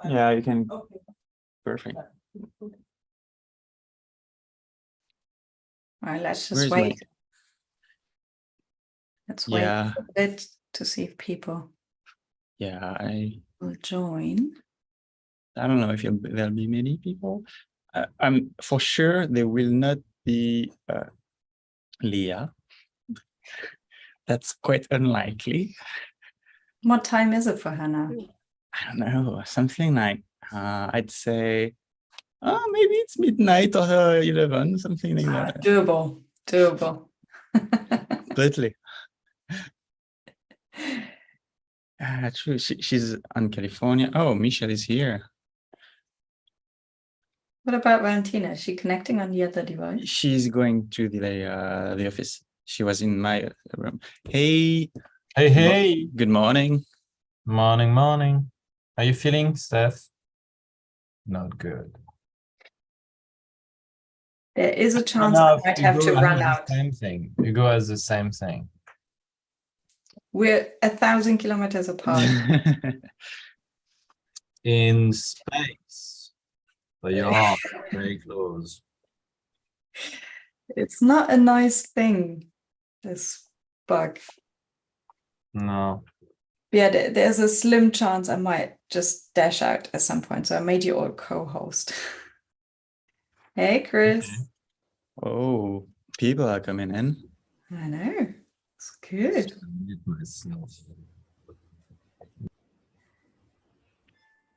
Yeah, you can. Okay. Perfect. All right, let's just Where's wait. Let's wait Yeah. a bit to see if people Yeah, will join. I don't know if there'll be many people. I'm for sure there will not be Leah. That's quite unlikely. What time is it for her now? I don't know, something like I'd say maybe it's midnight or 11, something like that. Doable. Completely. True. She's on California. Oh, Michelle is here. What about Valentina? Is she connecting on the other device? She's going to the office. She was in my room. Hey. Hey. Good morning. Morning. How you feeling, Steph? Not good. There is a chance I might have to run out. Same thing. Hugo has the same thing. We're 1,000 kilometers apart. In space. But you are very close. It's not a nice thing, this bug. No. Yeah, there's a slim chance I might just dash out at some point. So I made you all co-host. Hey, Chris. Okay. Oh, people are coming in. I know. It's good.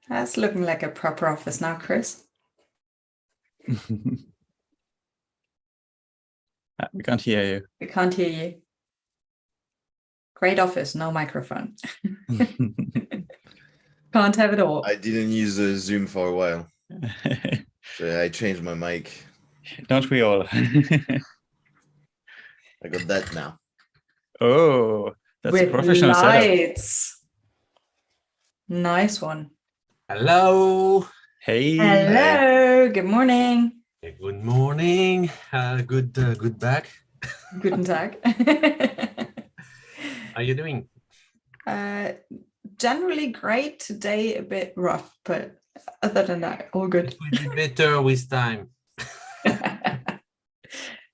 That's looking like a proper office now, Chris. We can't hear you. We can't hear you. Great office, no microphone. Can't have it all. I didn't use Zoom for a while. So I changed my mic. Don't we all? I got that now. Oh, that's with a professional lights. Setup. Nice one. Hello. Hey. Hello. Good morning. Good morning. Good back. Guten Tag. How are you doing? Generally great. Today a bit rough, but other than that, all good. It will be better with time.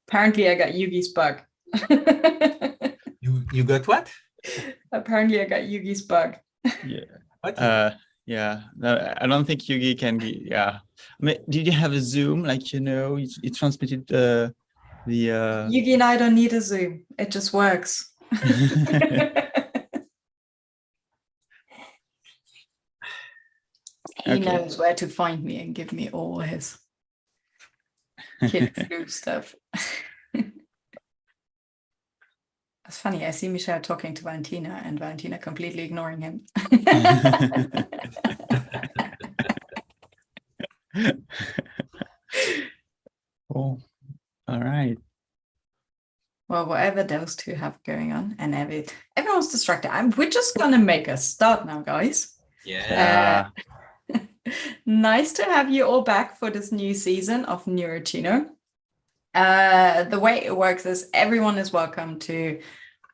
Apparently, I got Yugi's bug. You got what? Apparently, I got Yugi's bug. Yeah. What? Yeah. No, I don't think Yugi can be. Yeah. I mean, did you have a Zoom? Like, it transmitted the. Yugi and I don't need a Zoom. It just works. He knows where to find me and give me all his kid flu stuff. It's funny, I see Michelle talking to Valentina and Valentina completely ignoring him. Oh, all right. Well, whatever those two have going on, and everyone's distracted. We're just gonna make a start now, guys. Yeah. Nice to have you all back for this new season of Neuroccino. The way it works is everyone is welcome to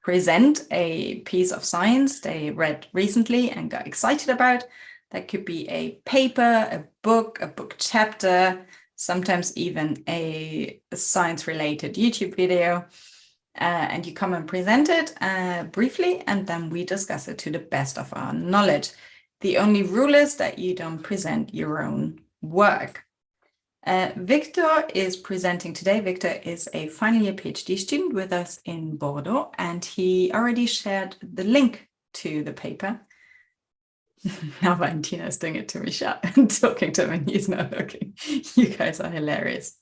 present a piece of science they read recently and got excited about. That could be a paper, a book chapter, sometimes even a science-related YouTube video. And you come and present it briefly, and then we discuss it to the best of our knowledge. The only rule is that you don't present your own work. Victor is presenting today. Victor is a final year PhD student with us in Bordeaux, and he already shared the link to the paper. Now Valentina is doing it to Michelle and talking to him, and he's not looking. You guys are hilarious.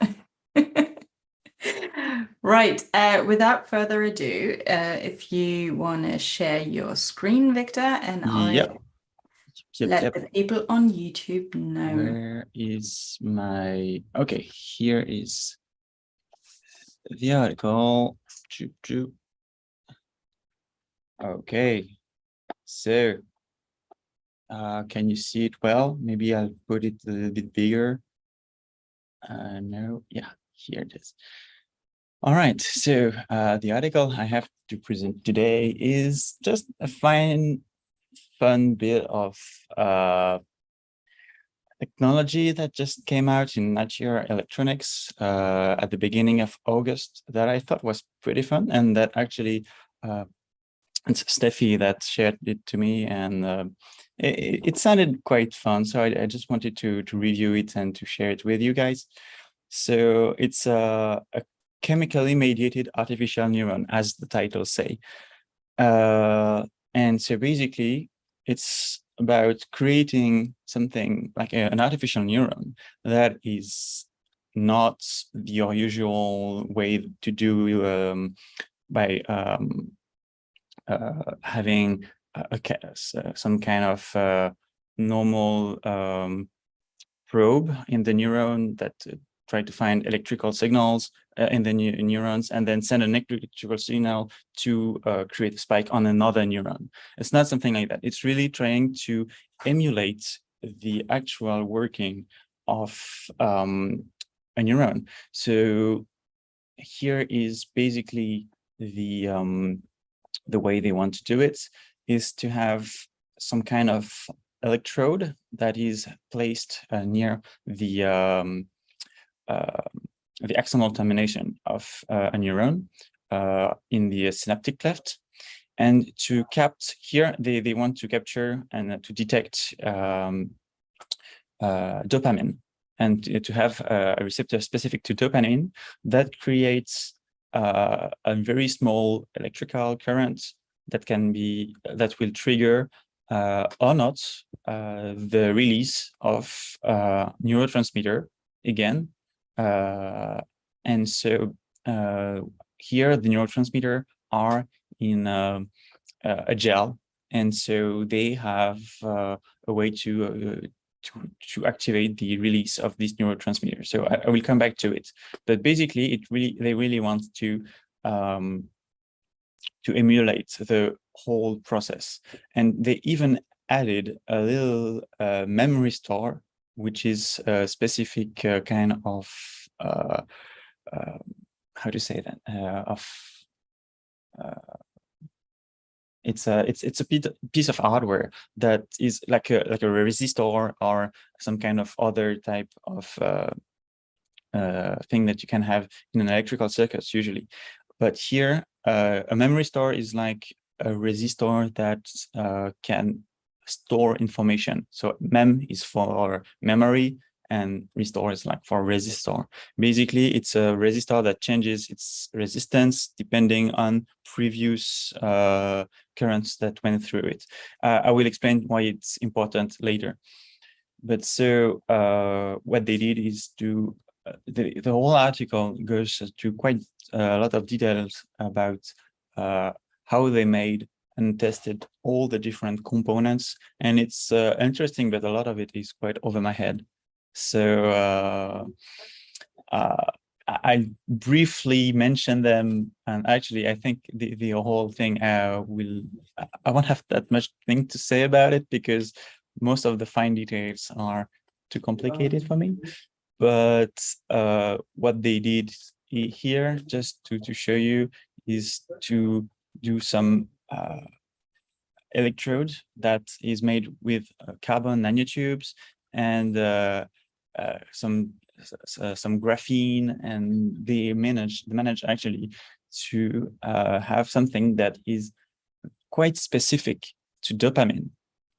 Right, without further ado, if you want to share your screen, Victor, and let the people on YouTube know. Where is my... Okay, here is the article. Okay, so can you see it well? Maybe I'll put it a little bit bigger. No, yeah, here it is. All right, so the article I have to present today is just a fun bit of technology that just came out in Nature Electronics at the beginning of August that I thought was pretty fun, and that actually it's Steffi that shared it to me, and it sounded quite fun. So I just wanted to review it and to share it with you guys. So it's a chemically mediated artificial neuron, as the title say. And so basically, it's about creating something like an artificial neuron that is not your usual way to do by having some kind of normal probe in the neuron that try to find electrical signals in the neurons and then send an electrical signal to create a spike on another neuron. It's not something like that. It's really trying to emulate the actual working of a neuron. So here is basically the way they want to do it is to have some kind of electrode that is placed near the axonal termination of a neuron in the synaptic cleft. And to here, they want to capture and to detect dopamine, and to have a receptor specific to dopamine that creates a very small electrical current that will trigger or not the release of neurotransmitter again. And so here the neurotransmitter are in a gel, and so they have a way to activate the release of this neurotransmitter. So I will come back to it, but basically they really want to emulate the whole process, and they even added a little memory store, which is a specific kind of how to say that it's a piece of hardware that is like a resistor or some kind of other type of thing that you can have in an electrical circuit usually. But here, a memory store is like a resistor that can store information. So mem is for memory, and restore is like for resistor. Basically, it's a resistor that changes its resistance depending on previous currents that went through it. I will explain why it's important later. But so what they did is to the whole article goes to quite a lot of details about how they made and tested all the different components, and it's interesting, but a lot of it is quite over my head. So I briefly mention them, and actually I think the whole thing I won't have that much thing to say about it because most of the fine details are too complicated for me. But what they did here, just to show you, is to do some electrode that is made with carbon nanotubes and some graphene, and they manage actually to have something that is quite specific to dopamine,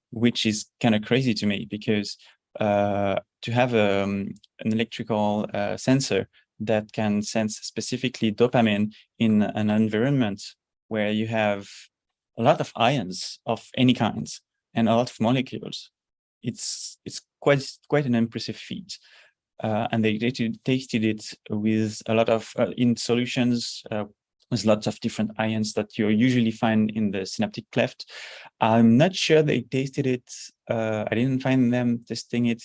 which is kind of crazy to me because to have an electrical sensor that can sense specifically dopamine in an environment where you have a lot of ions of any kinds and a lot of molecules, it's quite an impressive feat. And they tasted it with a lot of in solutions with lots of different ions that you usually find in the synaptic cleft. I'm not sure they tasted it. I didn't find them testing it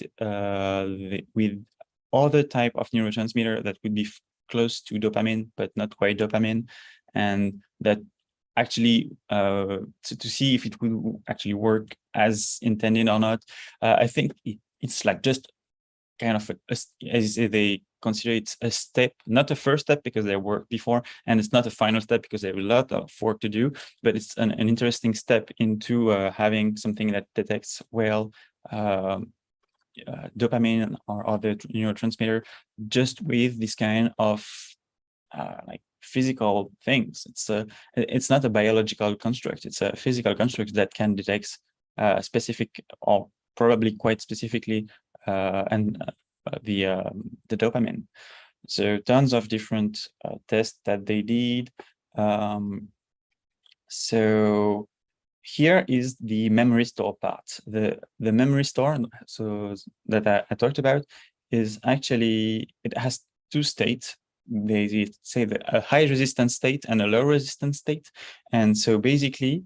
with other type of neurotransmitter that would be close to dopamine, but not quite dopamine. And that actually, to see if it will actually work as intended or not, I think it's like just kind of as they consider it a step, not a first step because they worked before, and it's not a final step because they have a lot of work to do, but it's an interesting step into having something that detects well dopamine or other neurotransmitter just with this kind of like physical things. It's not a biological construct. It's a physical construct that can detect specific or probably quite specifically the dopamine. So tons of different tests that they did. So here is the memory store part. The memory store, so that I talked about, is actually, it has two states. They say a high resistance state and a low resistance state. And so basically,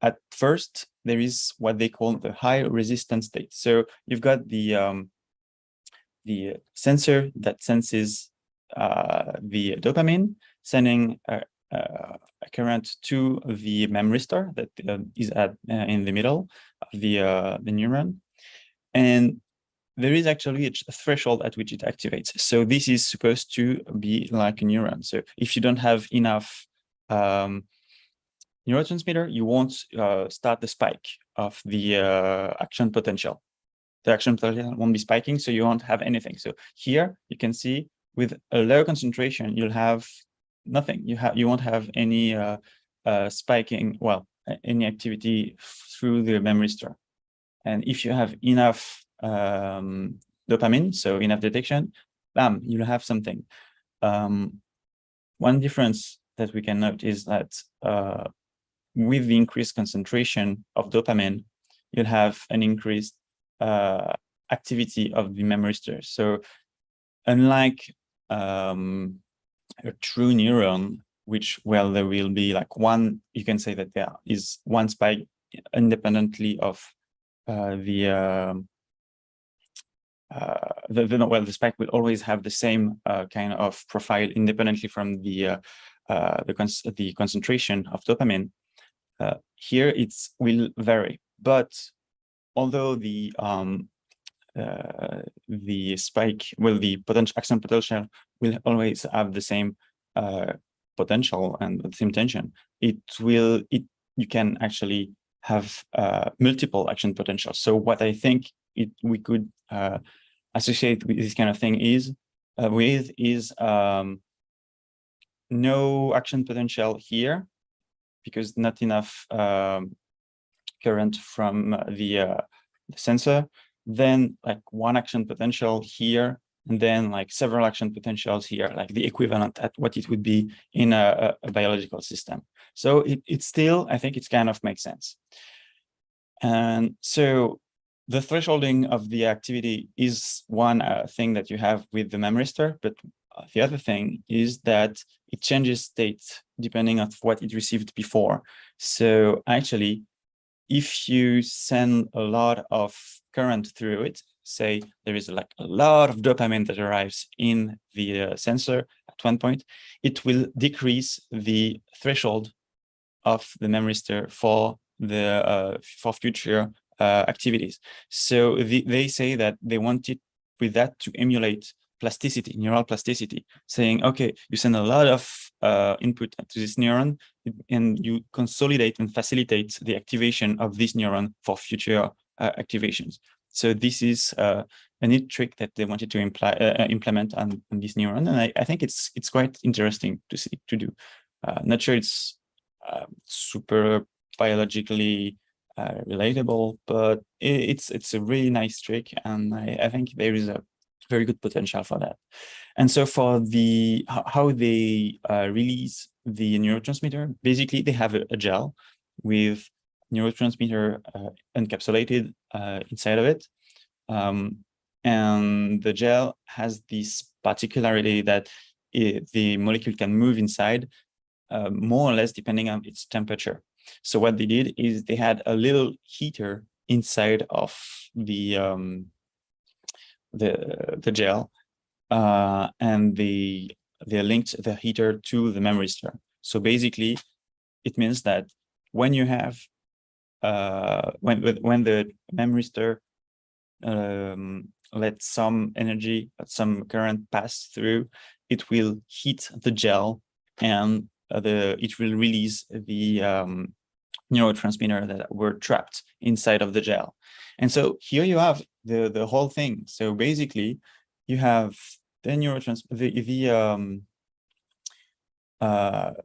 at first, there is what they call the high resistance state. So you've got the sensor that senses the dopamine, sending a current to the memory store that is in the middle of the neuron. And there is actually a threshold at which it activates. So this is supposed to be like a neuron. So if you don't have enough neurotransmitter, you won't start the spike of the action potential. The action potential won't be spiking, so you won't have anything. So here you can see with a low concentration, you'll have nothing. You won't have any spiking, well, any activity through the memory store. And if you have enough dopamine, so enough detection, bam, you'll have something. One difference that we can note is that with the increased concentration of dopamine, you'll have an increased activity of the memory store. So unlike a true neuron, which, well, there will be like one, you can say that there is one spike independently of the spike will always have the same kind of profile independently from the concentration of dopamine. Here it will vary, but although the spike, well, the potential action potential will always have the same potential and the same tension, you can actually have multiple action potentials. So what I think we could associate with this kind of thing is no action potential here, because not enough current from the sensor, then like one action potential here, and then like several action potentials here, like the equivalent at what it would be in a biological system. So it still, I think it kind of makes sense. And so the thresholding of the activity is one thing that you have with the memory store, but the other thing is that it changes state depending on what it received before. So actually, if you send a lot of current through it, say there is like a lot of dopamine that arrives in the sensor at one point, it will decrease the threshold of the memory store for the for future activities. So they say that they wanted with that to emulate plasticity, neural plasticity, saying, okay, you send a lot of input to this neuron and you consolidate and facilitate the activation of this neuron for future activations. So this is a neat trick that they wanted to implement on this neuron, and I think it's quite interesting to do. Not sure it's super biologically relatable, but it's a really nice trick, and I think there is a very good potential for that. And so for the how they release the neurotransmitter, basically they have a gel with neurotransmitter encapsulated inside of it, and the gel has this particularity that the molecule can move inside more or less depending on its temperature. So what they did is they had a little heater inside of the gel, and they linked the heater to the memory store. So basically, it means that when you have when the memory store let some energy, some current pass through, it will heat the gel, and it will release the neurotransmitter that were trapped inside of the gel. And so here you have the whole thing. So basically, you have the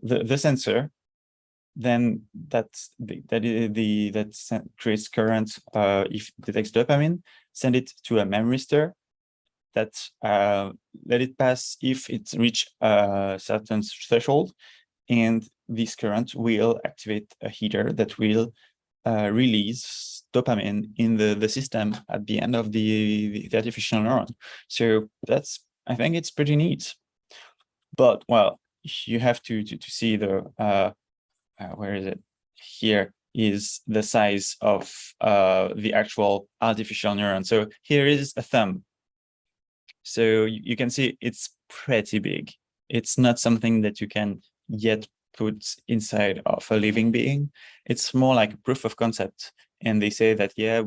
the sensor, then that creates current if it detects dopamine, send it to a memristor that let it pass if it reach a certain threshold, and this current will activate a heater that will release dopamine in the system at the end of the artificial neuron. So that's, I think it's pretty neat. But well, you have to see the where is it? Here is the size of the actual artificial neuron. So here is a thumb. So you can see it's pretty big. It's not something that you can yet put inside of a living being. It's more like a proof of concept. And they say that, yeah,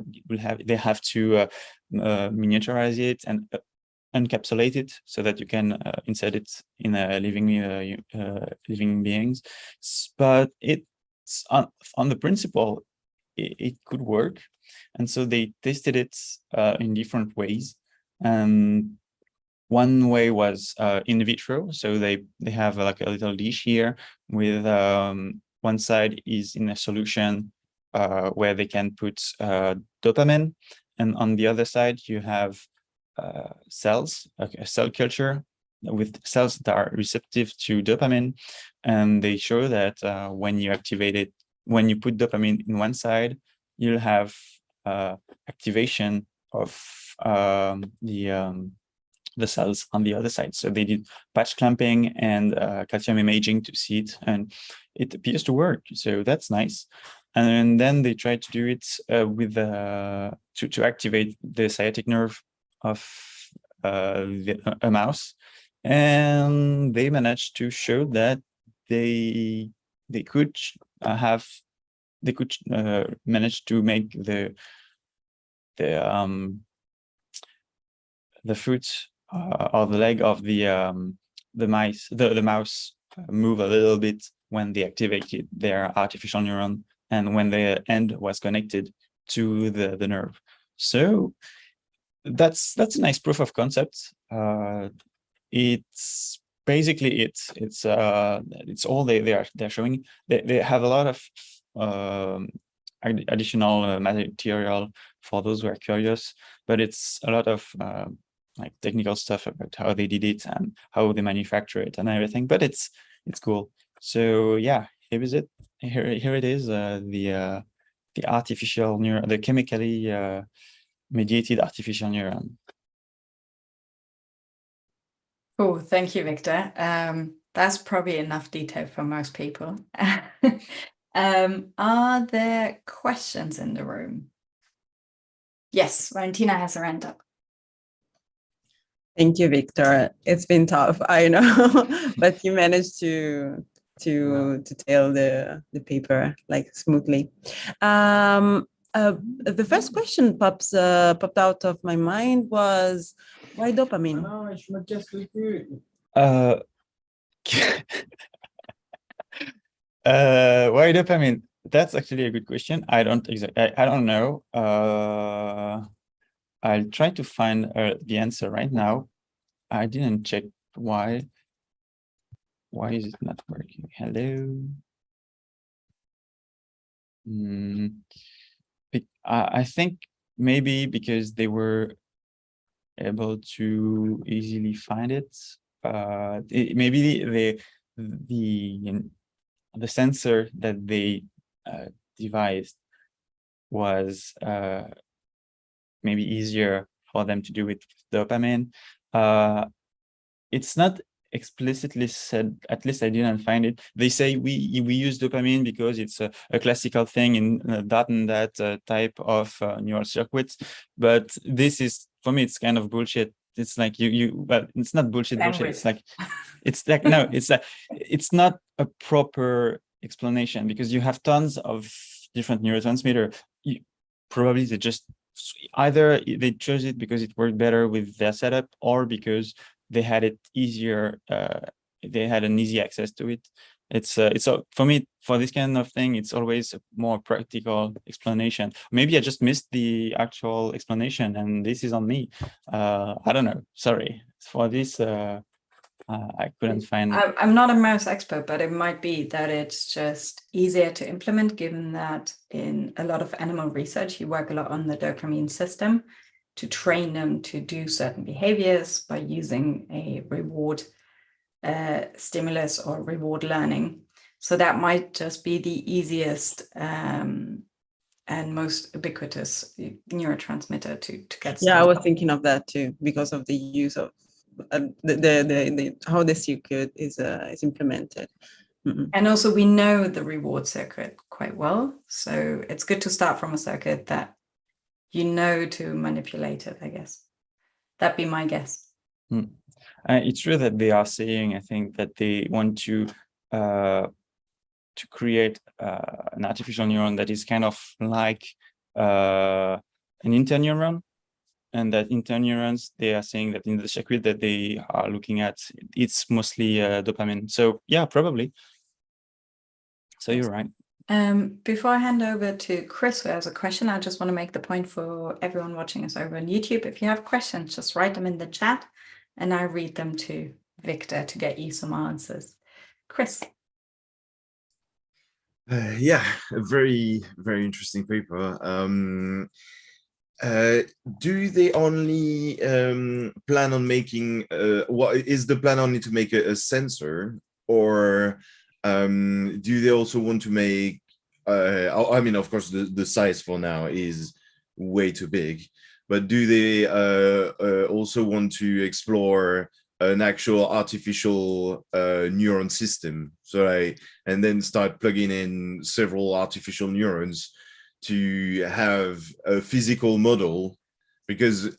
they have to miniaturize it and encapsulate it so that you can insert it in a living beings. But it's on the principle, it could work. And so they tested it in different ways. And one way was in vitro. So they have like a little dish here with one side is in a solution where they can put dopamine, and on the other side you have cells, like a cell culture with cells that are receptive to dopamine, and they show that when you activate it, when you put dopamine in one side, you'll have activation of the cells on the other side. So they did patch clamping and calcium imaging to see it, and it appears to work. So that's nice. And then they tried to do it with to activate the sciatic nerve of a mouse, and they managed to show that they could manage to make the foot or the leg of the mouse move a little bit when they activated their artificial neuron and when the end was connected to the nerve. So that's a nice proof of concept. It's basically it's all they're showing. They have a lot of additional material for those who are curious, but it's a lot of like technical stuff about how they did it and how they manufacture it and everything. But it's cool. So yeah, here is it. Here it is. The artificial neuron, the chemically mediated artificial neuron. Oh, thank you, Victor. That's probably enough detail for most people. Are there questions in the room? Yes, Valentina has her hand up. Thank you, Victor. It's been tough, I know, but you managed to tell the paper like smoothly. The first question popped out of my mind was, why dopamine? Why dopamine? That's actually a good question. I don't know. I'll try to find the answer right now. I didn't check why. Why is it not working? Hello. I think maybe because they were able to easily find it. Maybe the sensor that they devised was maybe easier for them to do it with dopamine. It's not explicitly said, at least I didn't find it. They say we use dopamine because it's a classical thing in that and that type of neural circuits. But this is, for me, it's kind of bullshit. It's like well, it's not bullshit. It's like no, it's not a proper explanation, because you have tons of different neurotransmitter. Probably they just either they chose it because it worked better with their setup, or because they had it easier. They had an easy access to it. For me, for this kind of thing, it's always a more practical explanation. Maybe I just missed the actual explanation, and this is on me. I don't know. Sorry for this. I couldn't find. I'm not a mouse expert, but it might be that it's just easier to implement, given that in a lot of animal research, you work a lot on the dopamine system to train them to do certain behaviors by using a reward stimulus or reward learning. So that might just be the easiest and most ubiquitous neurotransmitter to get started. Yeah, I was thinking of that too, because of the use of the how the circuit is implemented. And also we know the reward circuit quite well. So it's good to start from a circuit that you know to manipulate it, I guess. That'd be my guess. It's true that they are saying, I think, that they want to create an artificial neuron that is kind of like an interneuron, and that interneurons, they are saying that in the circuit that they are looking at, it's mostly dopamine. So yeah, probably. So you're right. Before I hand over to Chris, who has a question, I just want to make the point for everyone watching us over on YouTube. If you have questions, just write them in the chat and I read them to Victor to get you some answers. Chris. Yeah, a very, very interesting paper. Do they only plan on making, what is the plan only to make a sensor, or do they also want to make, I mean, of course, the size for now is way too big, but do they also want to explore an actual artificial neuron system? So and then start plugging in several artificial neurons to have a physical model, because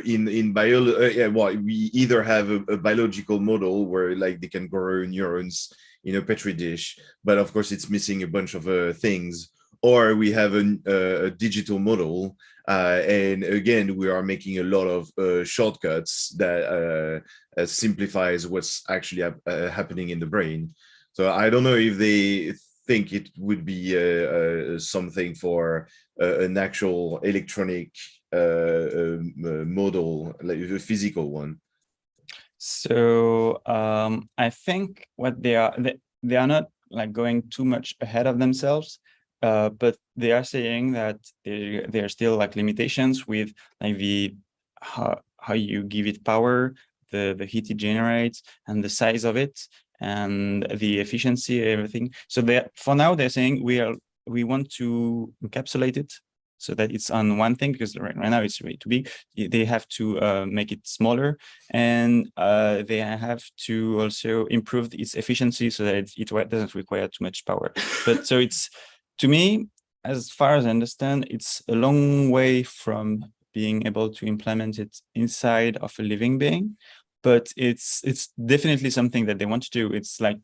in biology, we either have a biological model where like they can grow neurons in a petri dish, but of course it's missing a bunch of things, or we have a digital model, and again we are making a lot of shortcuts that simplifies what's actually happening in the brain. So I don't know if they think it would be something for an actual electronic model, like a physical one. So I think what they are not like going too much ahead of themselves, but they are saying that there are still like limitations with like the how you give it power, the heat it generates, and the size of it, and the efficiency, everything. So for now they're saying we want to encapsulate it so that it's on one thing, because right now it's way too big. They have to make it smaller, and they have to also improve its efficiency so that it doesn't require too much power. But so it's, to me, as far as I understand, it's a long way from being able to implement it inside of a living being, but it's definitely something that they want to do. It's like,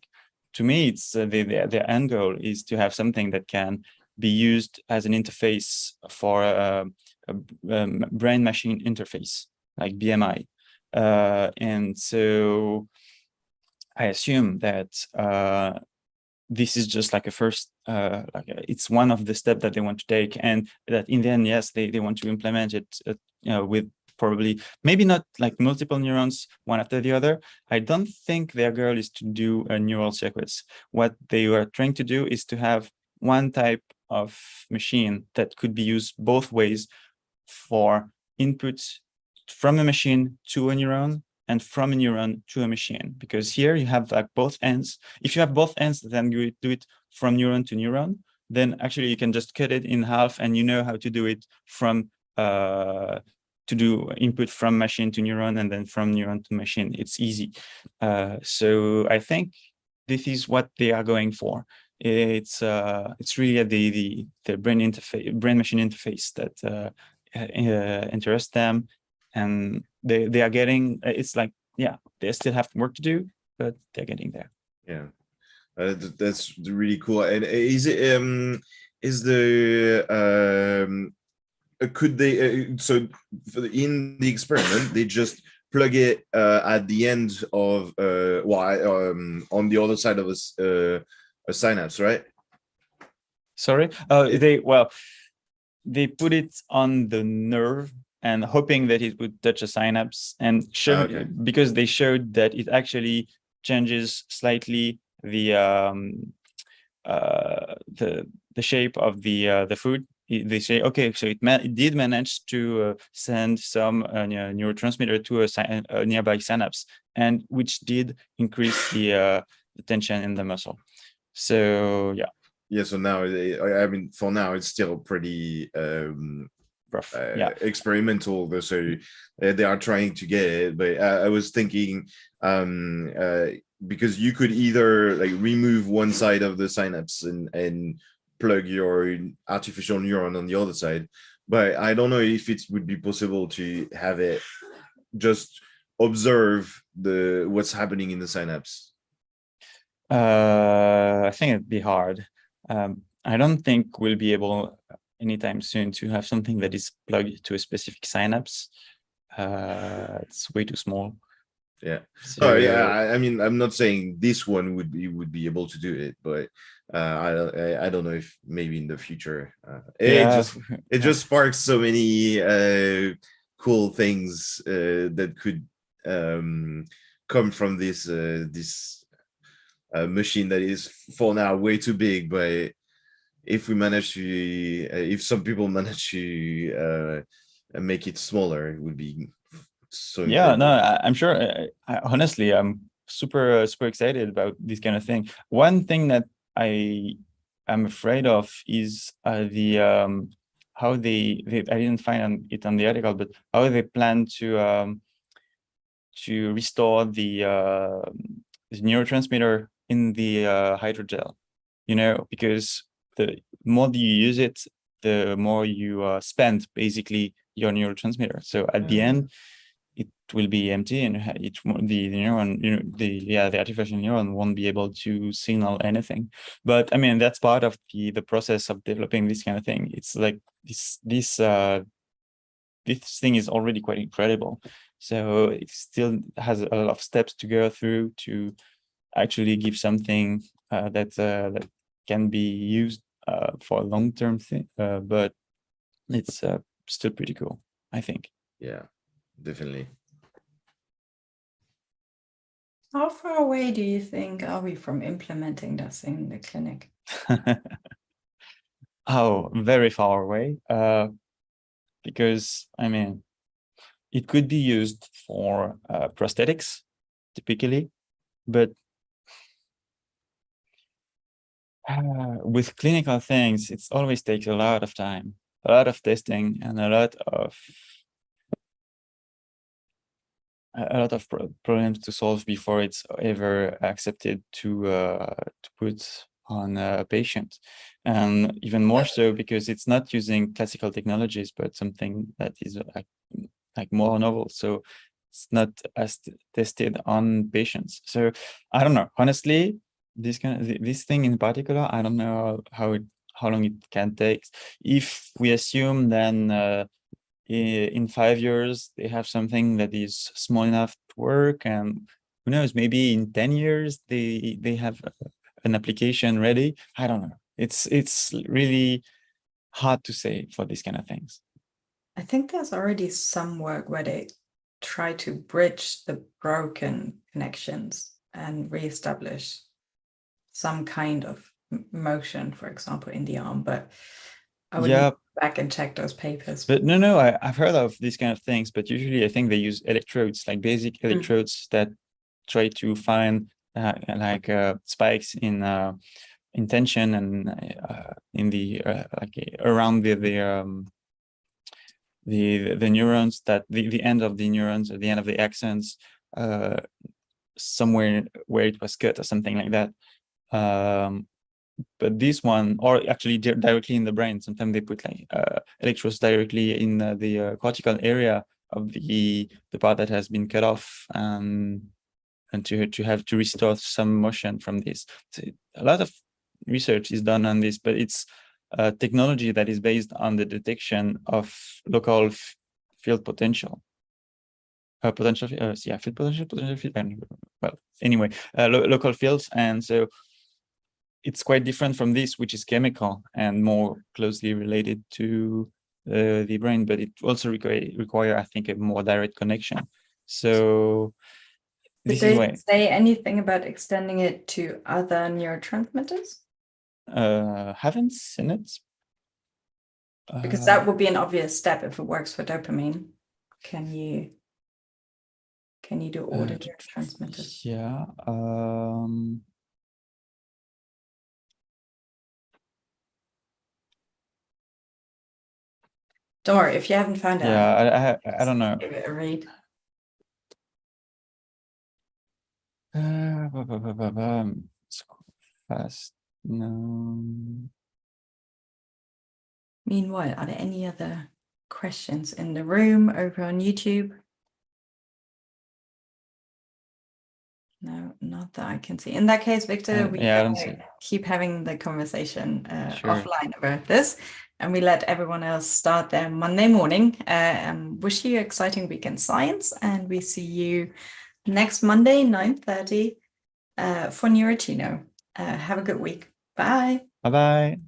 to me, it's their end goal is to have something that can be used as an interface for a brain-machine interface, like BMI. And so I assume that this is just like a first, it's one of the steps that they want to take, and that in the end, yes, they want to implement it, with probably maybe not like multiple neurons one after the other. I don't think their goal is to do neural circuits. What they were trying to do is to have one type of machine that could be used both ways for input from a machine to a neuron and from a neuron to a machine, because here you have like both ends. If you have both ends, then you do it from neuron to neuron, then actually you can just cut it in half, and you know how to do it from to do input from machine to neuron and then from neuron to machine. It's easy. So I think this is what they are going for. It's really the brain machine interface that interests them, and they are getting, it's like, yeah, they still have work to do, but they're getting there. Yeah, that's really cool. And is it is the could they so in the experiment they just plug it at the end of on the other side of a synapse, right? Sorry. They put it on the nerve and hoping that it would touch a synapse, and showed Okay. because they showed that it actually changes slightly the shape of the food. They say, okay, so it did manage to send some neurotransmitter to a nearby synapse, and which did increase the tension in the muscle. So yeah. Yeah, so now I mean, for now it's still pretty Rough. Yeah. experimental. So they are trying to get it, but I was thinking because you could either like remove one side of the synapse and plug your artificial neuron on the other side, but I don't know if it would be possible to have it just observe what's happening in the synapse. I think it'd be hard. I don't think we'll be able anytime soon to have something that is plugged to a specific synapse. It's way too small. Yeah. So, Oh yeah. I mean, I'm not saying this one would be able to do it, but I don't know if maybe in the future. It just sparks so many cool things that could come from this machine that is for now way too big. But if we manage to, if some people manage to make it smaller, it would be so incredible. No, I'm sure. Honestly, I'm super excited about this kind of thing. One thing that I'm afraid of is how they I didn't find it on the article, but how they plan to restore the neurotransmitter in the hydrogel. Because the more you use it, the more you spend basically your neurotransmitter. So at the end, it will be empty, and the neuron, the artificial neuron won't be able to signal anything. But I mean, that's part of the process of developing this kind of thing. It's like this thing is already quite incredible. So it still has a lot of steps to go through to actually give something that can be used for a long-term thing. But it's still pretty cool, I think. Yeah, definitely. How far away do you think are we from implementing this in the clinic? Oh, very far away. Because I mean, it could be used for prosthetics, typically, but with clinical things, it always takes a lot of time, a lot of testing, and a lot of problems to solve before it's ever accepted to put on a patient. And even more so because it's not using classical technologies, but something that is like more novel. So it's not as tested on patients. So I don't know. Honestly, this thing in particular, I don't know how long it can take. If we assume then in 5 years they have something that is small enough to work, and who knows, maybe in 10 years they have an application ready. I don't know. It's really hard to say for these kind of things. I think there's already some work where they try to bridge the broken connections and reestablish some kind of motion, for example, in the arm. But I would need to go back and check those papers. But no, I've heard of these kind of things, but usually I think they use electrodes, like basic electrodes that try to find spikes in tension and in the around the neurons, that the end of the neurons or the end of the axons, somewhere where it was cut or something like that. But this one, or actually directly in the brain, sometimes they put like electrodes directly in the cortical area of the part that has been cut off, and to have to restore some motion from this. So a lot of research is done on this, but it's technology that is based on the detection of local field potential. potential, yeah, field potential field, and well, anyway, local fields, and so it's quite different from this, which is chemical and more closely related to the brain, but it also require, I think, a more direct connection. So Did this is they why say anything about extending it to other neurotransmitters? haven't seen it. Because that would be an obvious step if it works for dopamine. Can you do all the neurotransmitters? Yeah. Don't worry, if you haven't found out. Yeah, I don't know. Give it a read. Fast. No. Meanwhile, are there any other questions in the room over on YouTube? No, not that I can see. In that case, Victor, we yeah, I don't see. keep having the conversation Sure. offline about this, and we let everyone else start their Monday morning. And wish you an exciting week in science, and we see you next Monday, 9:30, for Neuroccino. Have a good week. Bye. Bye bye.